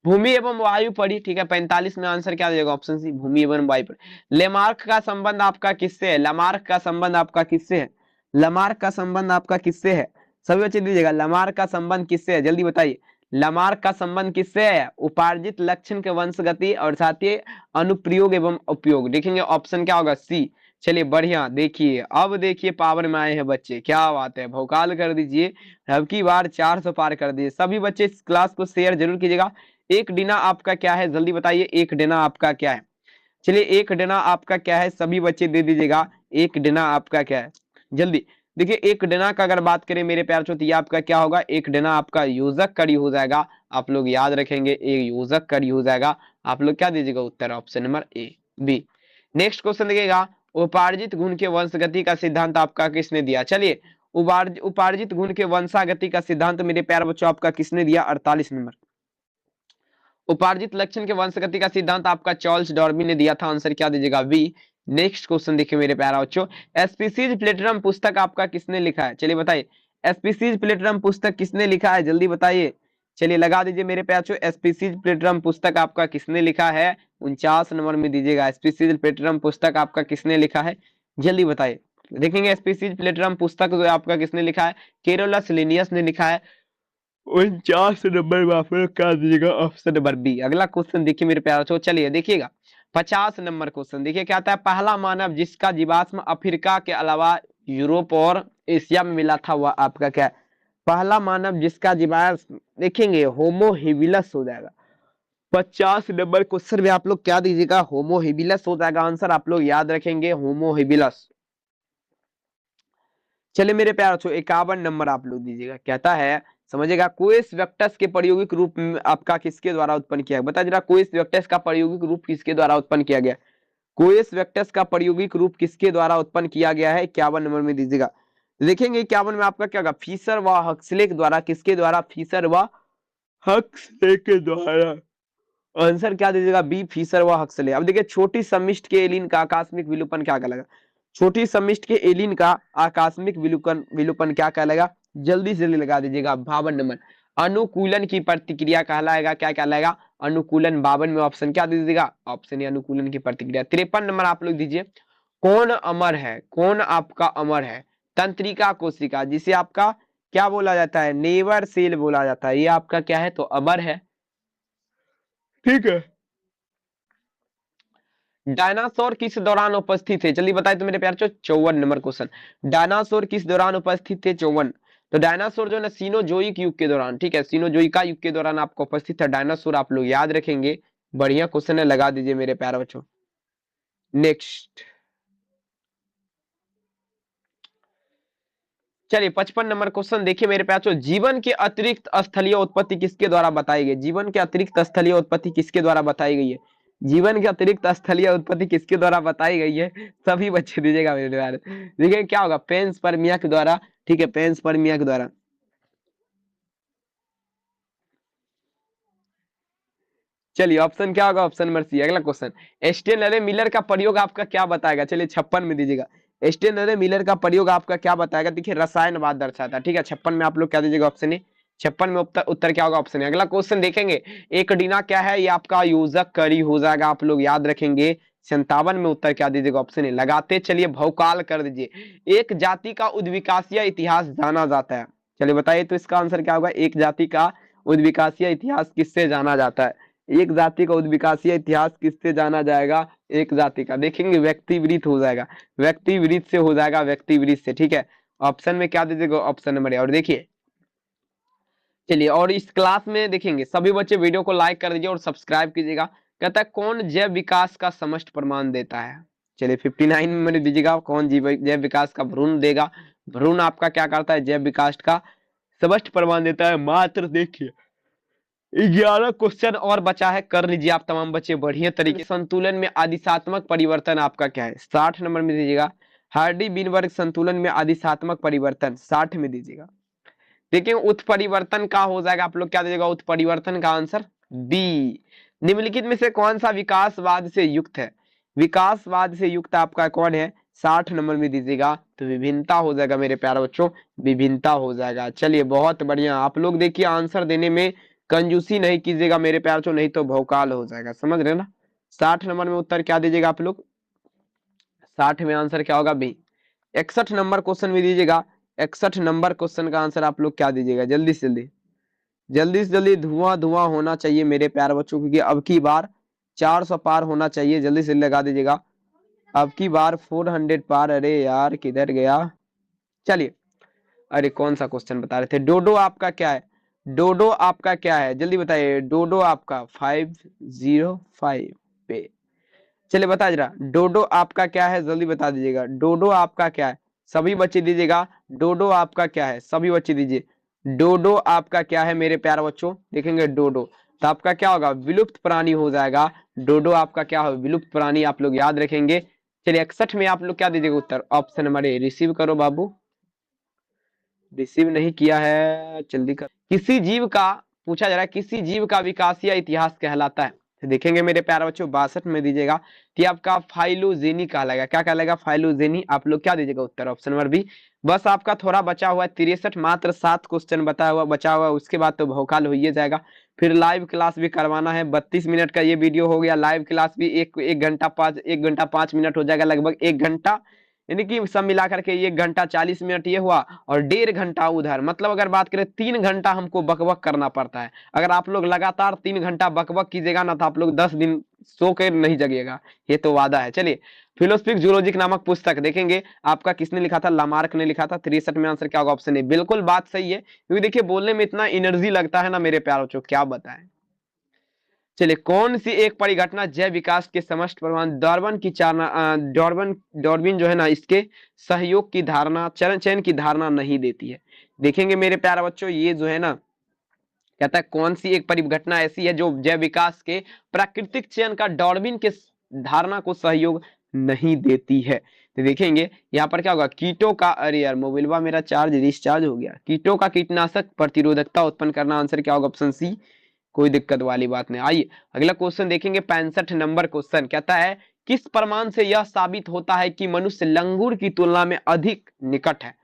भूमि एवं वायु पड़ी, ठीक है। 45 में आंसर क्या देगा, ऑप्शन सी भूमि एवं वायु पड़ी। लेमार्क का संबंध आपका किससे है, लमार्क का संबंध आपका किससे है, लमार्क का संबंध आपका किससे है, सभी बच्चे दीजिएगा, लमार्क का संबंध किससे है, जल्दी बताइए। लमार्क का संबंध किससे है, उपार्जित लक्षण के वंशगति और साथ ही अनुप्रयोग एवं उपयोग, देखेंगे ऑप्शन क्या होगा, सी। चलिए बढ़िया, देखिए अब देखिए पावर में आए हैं बच्चे, क्या बात है, भौकाल कर दीजिए, अब की बार 400 पार कर दीजिए। सभी बच्चे इस क्लास को शेयर जरूर कीजिएगा। एक डिना आपका क्या है, जल्दी बताइए, एक डिना आपका क्या है। चलिए एक डिना आपका क्या है, सभी बच्चे दे दीजिएगा, एक डिना आपका क्या है जल्दी। देखिए एक डिना का अगर बात करें मेरे प्यार तो ये आपका क्या होगा, एक डिना आपका योजक कड़ी हो जाएगा, आप लोग याद रखेंगे एक योजक कड़ी हो जाएगा। आप लोग क्या दीजिएगा उत्तर, option number A B. Next question देखिएगा, उपार्जित गुण के वंशगति का सिद्धांत आपका किसने दिया। चलिए उपार्जित गुण के वंशागति का सिद्धांत मेरे प्यार बच्चों आपका किसने दिया, 48 नंबर। उपार्जित लक्षण के वंशगति का सिद्धांत आपका चार्ल्स डार्विन ने दिया था, आंसर क्या दीजिएगा, बी। नेक्स्ट क्वेश्चन देखिए मेरे प्यारा बच्चों, स्पीसीज प्लेटरम पुस्तक आपका किसने लिखा है, चलिए बताइए, स्पीसीज प्लेटरम पुस्तक किसने लिखा है, जल्दी बताइए। चलिए लगा दीजिए मेरे प्यार बच्चों, स्पीसीज प्लेटरम पुस्तक आपका किसने लिखा है, 49 नंबर में दीजिएगा, स्पीसीज प्लेटरम पुस्तक आपका किसने लिखा है, जल्दी बताइए। देखेंगे स्पीसीज प्लेटरम पुस्तक जो आपका किसने लिखा है, केरोलस लिनियस ने लिखा है। 49 नंबर में आप लोग क्या दीजिएगा ऑप्शन नंबर बी। अगला क्वेश्चन देखिए मेरे प्यारे बच्चों, चलिए देखिएगा 50 नंबर क्वेश्चन देखिए क्या आता है। पहला मानव जिसका जीवाश्म अफ्रीका के अलावा यूरोप और एशिया में मिला था वह आपका क्या है? पहला मानव जिसका जीवाश्म देखेंगे होमो हेबिलस हो जाएगा। 50 नंबर क्वेश्चन में आप लोग क्या दीजिएगा? होमो हेबिलस हो जाएगा आंसर, आप लोग याद रखेंगे होमो हेबिलस। चलिए मेरे प्यारे बच्चों 51 नंबर आप लोग दीजिएगा, कहता है समझिएगा कोएस वेक्टर्स के प्रायोगिक रूप में आपका किसके द्वारा उत्पन्न किया गया? बता जरा कोएस वेक्टर्स का प्रायोगिक रूप किसके द्वारा उत्पन्न किया गया? कोएस वेक्टर्स का प्रायोगिक रूप किसके द्वारा उत्पन्न किया गया है? 51 नंबर में दीजिएगा। देखेंगे 51 में आपका क्या होगा? फिशर व हक्सले के द्वारा, किसके द्वारा? फिशर व हक्सले के द्वारा। आंसर क्या दीजिएगा? बी फिशर व हक्सले। अब देखिए छोटी सम्मिष्ट के एलिन का आकस्मिक विलोपन क्या कहलाएगा? छोटी सम्मिष्ट के एलिन का आकस्मिक विलोपन विलोपन क्या कहलाएगा? जल्दी से जल्दी लगा दीजिएगा। 52 नंबर अनुकूलन की प्रतिक्रिया कहलाएगा। क्या कहलाएगा? अनुकूलन। 52 में ऑप्शन क्या दीजिएगा? ऑप्शन ए अनुकूलन की प्रतिक्रिया। 53 नंबर आप लोग दीजिए कौन अमर है? कौन आपका अमर है? तंत्रिका कोशिका, जिसे आपका क्या बोला जाता है? नेवर सेल बोला जाता है। ये आपका क्या है? तो अमर है, ठीक है। डायनासोर किस दौरान उपस्थित थे? जल्दी बताए तो मेरे प्यार 54 नंबर क्वेश्चन। डायनासोर किस दौरान उपस्थित थे? 54। तो डायनासोर जो है सीनोजोइक युग के दौरान, ठीक है, सीनोजोइका युग के दौरान आपको उपस्थित है डायनासोर, आप लोग याद रखेंगे। बढ़िया क्वेश्चन है, लगा दीजिए मेरे प्यारे बच्चों। नेक्स्ट चलिए 55 नंबर क्वेश्चन देखिए मेरे प्यारे, जीवन के अतिरिक्त स्थलीय उत्पत्ति किसके द्वारा बताई गई? जीवन के अतिरिक्त स्थलीय उत्पत्ति किसके द्वारा बताई गई है? जीवन के अतिरिक्त स्थलीय उत्पत्ति किसके द्वारा बताई गई है? सभी बच्चे दीजिएगा मेरे प्यारे। देखिए क्या होगा? पेंसपर्मिया के द्वारा, ठीक है, पेंसपर्मिया के द्वारा। चलिए ऑप्शन क्या होगा? Option number C. अगला क्वेश्चन स्टेनले मिलर का प्रयोग आपका क्या बताएगा? चलिए 56 में दीजिएगा स्टेनले मिलर का प्रयोग आपका क्या बताएगा? देखिए रसायनवाद दर्शाता है, ठीक है। 56 में आप लोग क्या दीजिएगा? Option A. 56 में उत्तर क्या होगा? Option A. अगला क्वेश्चन देखेंगे एक डीना क्या है? ये आपका योजक करी हो जाएगा, आप लोग याद रखेंगे। 57 में उत्तर क्या दीजिएगा? Option A. लगाते चलिए भौकाल कर दीजिए। एक जाति का उद्विकासीय इतिहास जाना जाता है। चलिए बताइए तो इसका आंसर क्या होगा? एक जाति का उद्विकासीय इतिहास किससे जाना जाता है? एक जाति का उद्विकासीय इतिहास किससे जाना जाएगा? एक जाति का देखेंगे व्यक्तिवृत्त हो जाएगा, व्यक्तिवृत्त से हो जाएगा, व्यक्तिवृत्त से, ठीक है। ऑप्शन में क्या दीजिएगा? ऑप्शन नंबर ए। और देखिए चलिए और इस क्लास में देखेंगे सभी बच्चे वीडियो को लाइक कर दीजिए और सब्सक्राइब कीजिएगा। कहता है कौन जैव विकास का समष्ट प्रमाण देता है? चलिए 59 में मैंने दीजिएगा कौन जैव विकास का भ्रूण देगा? भ्रूण आपका क्या करता है? जैव विकास का समष्ट प्रमाण देता है। मात्र देखिए 11 क्वेश्चन और बचा है, कर लीजिए आप तमाम बच्चे बढ़िया तरीके। संतुलन में आदिशात्मक परिवर्तन आपका क्या है? 60 नंबर में दीजिएगा। हार्डी बिनवर्ग संतुलन में आदिशात्मक परिवर्तन 60 में दीजिएगा। देखिए उत्परिवर्तन का हो जाएगा, आप लोग क्या दीजिएगा? उत्परिवर्तन का आंसर बी। निम्नलिखित में से कौन सा विकासवाद से युक्त है? विकासवाद से युक्त आपका कौन है? 60 नंबर में दीजिएगा। तो विभिन्नता हो जाएगा मेरे प्यारे बच्चों, विभिन्नता हो जाएगा। चलिए बहुत बढ़िया, आप लोग देखिए आंसर देने में कंजूसी नहीं कीजिएगा मेरे प्यारे बच्चों, नहीं तो भौकाल हो जाएगा, समझ रहे ना। 60 नंबर में उत्तर क्या दीजिएगा आप लोग? 60 में आंसर क्या होगा? बी। 61 नंबर क्वेश्चन में दीजिएगा। 61 नंबर क्वेश्चन का आंसर आप लोग क्या दीजिएगा? जल्दी से जल्दी, जल्दी से जल्दी धुआं धुआं होना चाहिए मेरे प्यारे बच्चों, क्योंकि अब की बार 400 पार होना चाहिए। जल्दी से लगा दीजिएगा, अब की बार 400 पार। अरे यार किधर गया? चलिए अरे कौन सा क्वेश्चन बता रहे थे? डोडो आपका क्या है? डोडो आपका क्या है? जल्दी बताइए। डोडो आपका 505 पे। चलिए बता जरा डोडो आपका क्या है? जल्दी बता दीजिएगा डोडो आपका क्या है? सभी बच्चे दीजिएगा डोडो आपका क्या है? सभी बच्चे दीजिए डोडो आपका क्या है मेरे प्यारे बच्चों? देखेंगे डोडो तो आपका क्या होगा? विलुप्त प्राणी हो जाएगा। डोडो आपका क्या होगा? विलुप्त प्राणी, आप लोग याद रखेंगे। चलिए 61 में आप लोग क्या दीजिएगा उत्तर? Option number A. रिसीव करो बाबू, रिसीव नहीं किया है, जल्दी कर। किसी जीव का पूछा जा रहा है, किसी जीव का विकासीय इतिहास कहलाता है? तो देखेंगे मेरे प्यारे बच्चों 62 में दीजिएगा कि आपका फाइलोजेनी कहलाएगा। क्या कहलाएगा? फाइलोजेनी। आप लोग क्या दीजिएगा उत्तर? Option number B. बस आपका थोड़ा बचा हुआ है 63, मात्र 7 क्वेश्चन बचा हुआ, उसके बाद तो भौकाल हो ही जाएगा। फिर लाइव क्लास भी करवाना है। 32 मिनट का ये वीडियो हो गया, लाइव क्लास भी एक घंटा 5 मिनट हो जाएगा, लगभग 1 घंटा यानी कि सब मिलाकर के 1 घंटा 40 मिनट ये हुआ और 1.5 घंटा उधर, मतलब अगर बात करें 3 घंटा हमको बकबक करना पड़ता है। अगर आप लोग लगातार 3 घंटा बकबक कीजिएगा ना तो आप लोग 10 दिन सो कर नहीं जगिएगा, ये तो वादा है। चलिए फिलोसफिक जूलॉजिक नामक पुस्तक देखेंगे, आपका किसने लिखा था, लामार्क ने लिखा था। 63 में आंसर क्या होगा, ऑप्शन ए। बिल्कुल बात सही है, क्योंकि देखिए बोलने में इतना एनर्जी लगता है ना मेरे प्यारे बच्चों, क्या बताएं। चलिए कौन सी एक परिघटना जैव विकास के समस्त प्रमाण डार्विन की डार्विन जो है ना इसके सहयोग की धारणा, चरण चयन की धारणा नहीं देती है। देखेंगे मेरे प्यारे बच्चों, ये जो है ना कहता है कौन सी एक परिघटना ऐसी है जो जैव विकास के प्राकृतिक चयन का डार्विन के धारणा को सहयोग नहीं देती है। तो देखेंगे यहाँ पर क्या होगा, कीटों का, अरे यार मोबाइलवा मेरा चार्ज डिस्चार्ज हो गया, कीटों का कीटनाशक प्रतिरोधकता उत्पन्न करना, आंसर क्या होगा, ऑप्शन सी। कोई दिक्कत वाली बात नहीं। आइए अगला क्वेश्चन देखेंगे, 65 नंबर क्वेश्चन कहता है किस प्रमाण से यह साबित होता है कि मनुष्य लंगूर की तुलना में अधिक निकट है।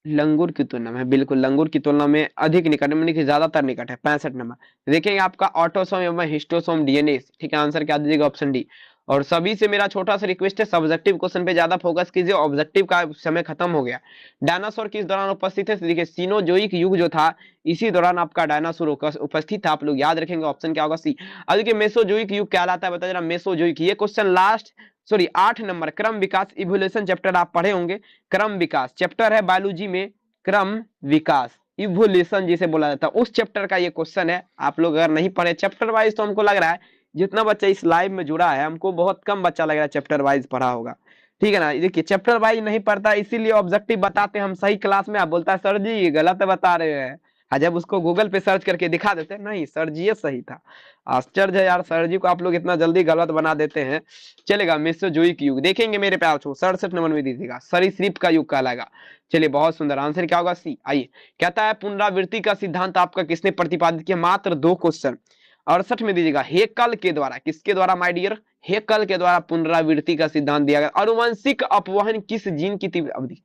लंगूर की तुलना में, बिल्कुल लंगूर की तुलना में अधिक निकट, यानी कि ज्यादातर निकट है। 65 नंबर देखिए आपका ऑटोसोम एवं हिस्टोसोम डीएनए, ठीक है, आंसर क्या दीजिएगा, ऑप्शन डी। और सभी से मेरा छोटा सा रिक्वेस्ट है, सब्जेक्टिव क्वेश्चन पे ज्यादा फोकस कीजिए, ऑब्जेक्टिव का समय खत्म हो गया। डायनासोर किस दौरान उपस्थित है, देखिए सीनोजोइक युग जो था इसी दौरान आपका डायनासोर उपस्थित था, आप लोग याद रखेंगे, ऑप्शन क्या होगा, सी। अब देखिए मेसोजोइक युग कहलाता है, बता जरा मेसोजोइक, ये क्वेश्चन लास्ट 8 नंबर क्रम विकास इवोल्यूशन चैप्टर आप पढ़े होंगे, क्रम विकास चैप्टर है बायोलॉजी में, क्रम विकास इवोल्यूशन जिसे बोला जाता है, उस चैप्टर का ये क्वेश्चन है। आप लोग अगर नहीं पढ़े चैप्टर वाइज, तो हमको लग रहा है जितना बच्चा इस लाइव में जुड़ा है, हमको बहुत कम बच्चा लग रहा है चैप्टर वाइज पढ़ा होगा, ठीक है ना। देखिए चैप्टर वाइज नहीं पढ़ता, इसीलिए ऑब्जेक्टिव बताते हम सही क्लास में, आप बोलता है सर जी गलत बता रहे हैं, जब उसको गूगल पे सर्च करके दिखा देते, नहीं सर जी ये सही था। आश्चर्य है यार, सर जी को आप लोग इतना जल्दी गलत बना देते हैं। चलेगा मेसोजोइक युग देखेंगे मेरे प्यार छो, 67 नंबर में दीजिएगा, सरीसृप का युग कहलाएगा। चलिए बहुत सुंदर, आंसर क्या होगा, सी। आइए कहता है पुनरावृत्ति का सिद्धांत आपका किसने प्रतिपादित किया, मात्र 2 क्वेश्चन। 68 में दीजिएगा हेकल के द्वारा, किसके द्वारा माय डियर, हेकल के द्वारा पुनरावृत्ति का सिद्धांत दिया गया। अनुवंशिक अपवहन किस जीन की तीव्र अवधि,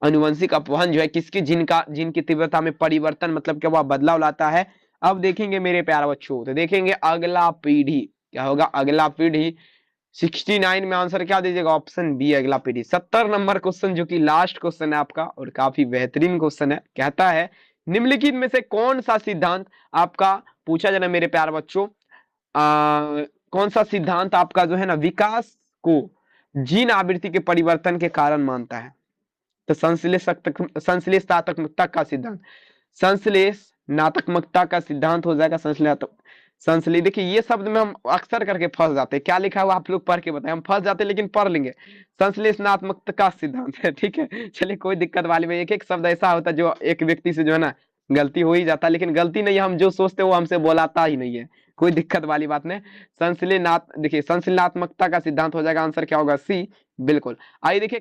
अनुवंशिक अपवहन जो है किसकी जीन की तीव्रता में परिवर्तन, मतलब क्या वह बदलाव लाता है। अब देखेंगे मेरे प्यारे बच्चों, तो देखेंगे अगला पीढ़ी क्या होगा, अगला पीढ़ी 69 में आंसर क्या दीजिएगा, ऑप्शन बी अगला पीढ़ी। 70 नंबर क्वेश्चन जो कि लास्ट क्वेश्चन है आपका और काफी बेहतरीन क्वेश्चन है, कहता है निम्नलिखित में से कौन सा सिद्धांत आपका, पूछा जाना मेरे प्यारे बच्चों, कौन सा सिद्धांत आपका जो है ना विकास को जीन आवृत्ति के परिवर्तन के कारण मानता है। तो संश्लेषणात्मकता का सिद्धांत, संश्लेषणात्मकता का सिद्धांत हो जाएगा, संश्लेष। देखिए ये शब्द में हम अक्सर करके फंस जाते हैं, क्या लिखा हुआ आप लोग पढ़ के बताएं, हम फंस जाते हैं लेकिन पढ़ लेंगे, संश्लेषणात्मकता का सिद्धांत है, ठीक है। चलिए कोई दिक्कत वाली में, एक एक शब्द ऐसा होता है जो एक व्यक्ति से जो है ना गलती हो ही जाता है, लेकिन गलती नहीं, हम जो सोचते हैं वो हमसे बोलाता ही नहीं है, कोई दिक्कत वाली बात नहीं। देखिए संश्लेषणात्मकता का सिद्धांत हो जाएगा, आंसर क्या होगा, सी। बिल्कुल। आइए देखिए